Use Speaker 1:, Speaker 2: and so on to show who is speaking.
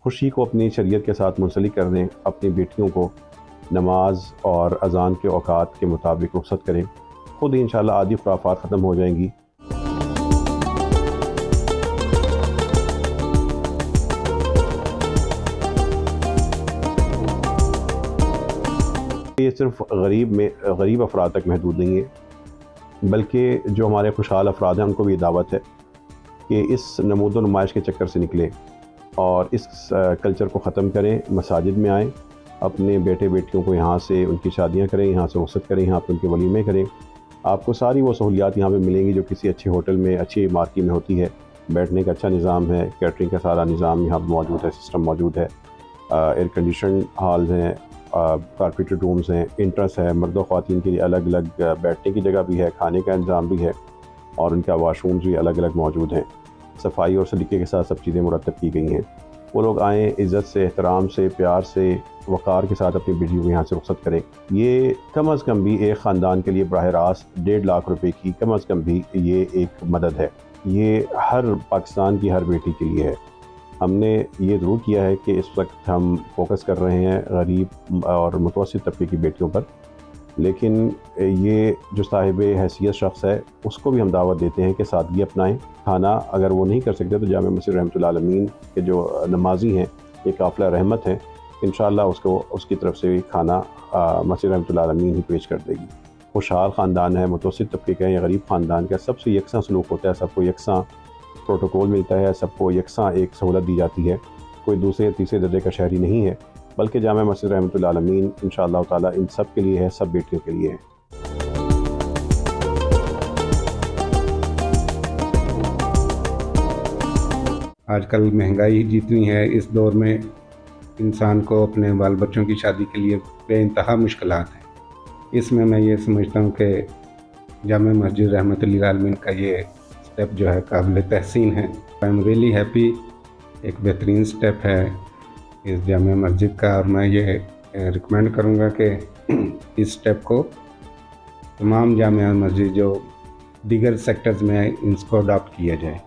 Speaker 1: خوشی کو اپنی شریعت کے ساتھ منسلک کر دیں، اپنی بیٹیوں کو نماز اور اذان کے اوقات کے مطابق رخصت کریں، خود ہی انشاءاللہ آدھی خرافات ختم ہو جائیں گی۔ یہ صرف غریب افراد تک محدود نہیں ہے، بلکہ جو ہمارے خوشحال افراد ہیں ان کو بھی دعوت ہے کہ اس نمود و نمائش کے چکر سے نکلیں اور اس کلچر کو ختم کریں، مساجد میں آئیں، اپنے بیٹے بیٹیوں کو یہاں سے ان کی شادیاں کریں، یہاں سے رخصت کریں، یہاں پہ ان کے ولیمے کریں۔ آپ کو ساری وہ سہولیات یہاں پہ ملیں گی جو کسی اچھے ہوٹل میں، اچھی عمارت میں ہوتی ہے۔ بیٹھنے کا اچھا نظام ہے، کیٹرنگ کا سارا نظام یہاں پہ موجود ہے، سسٹم موجود ہے، ایئر کنڈیشن ہالز ہیں، کارپیٹڈ رومز ہیں، انٹرس ہے، مرد و خواتین کے لیے الگ الگ بیٹھنے کی جگہ بھی ہے، کھانے کا انتظام بھی ہے، اور ان کا واش رومز بھی الگ الگ موجود ہیں۔ صفائی اور سلیقے کے ساتھ سب چیزیں مرتب کی گئی ہیں۔ وہ لوگ آئیں، عزت سے، احترام سے، پیار سے، وقار کے ساتھ اپنی بیٹیوں کو یہاں سے رخصت کریں۔ یہ کم از کم بھی ایک خاندان کے لیے براہ راست 1.5 لاکھ روپے کی کم از کم بھی یہ ایک مدد ہے۔ یہ ہر پاکستان کی ہر بیٹی کے لیے ہے۔ ہم نے یہ ضرور کیا ہے کہ اس وقت ہم فوکس کر رہے ہیں غریب اور متوسط طبقے کی بیٹیوں پر، لیکن یہ جو صاحب حیثیت شخص ہے اس کو بھی ہم دعوت دیتے ہیں کہ سادگی اپنائیں۔ کھانا اگر وہ نہیں کر سکتے تو جامع مسجد رحمۃ اللہ العالمین کے جو نمازی ہیں، یہ قافلہ رحمت ہے، انشاءاللہ اس کی طرف سے بھی کھانا مسجد رحمۃ اللہ العالمین ہی پیش کر دے گی۔ خوشحال خاندان ہے، متوسط طبقے کا ہے یا غریب خاندان کا، سب سے یکساں سلوک ہوتا ہے، سب کو یکساں پروٹوکول ملتا ہے، سب کو یکساں ایک سہولت دی جاتی ہے۔ کوئی دوسرے تیسرے درجے کا شہری نہیں ہے، بلکہ جامع مسجد رحمۃ اللہ العالمین انشاءاللہ تعالیٰ ان سب کے لیے ہے، سب بیٹیوں کے لیے ہے۔
Speaker 2: آج کل مہنگائی جتنی ہے، اس دور میں انسان کو اپنے بال بچوں کی شادی کے لیے بے انتہا مشکلات ہیں۔ اس میں یہ سمجھتا ہوں کہ جامع مسجد رحمۃ اللہ العالمین کا یہ اسٹیپ جو ہے قابل تحسین ہے۔ آئی ایم ریئلی ہیپی، ایک بہترین اسٹیپ ہے اس جامع مسجد کا، اور میں یہ ریکمینڈ کروں گا کہ اس اسٹیپ کو تمام جامع مسجد جو دیگر سیکٹرز میں ہیں ان کو اڈاپٹ کیا جائے۔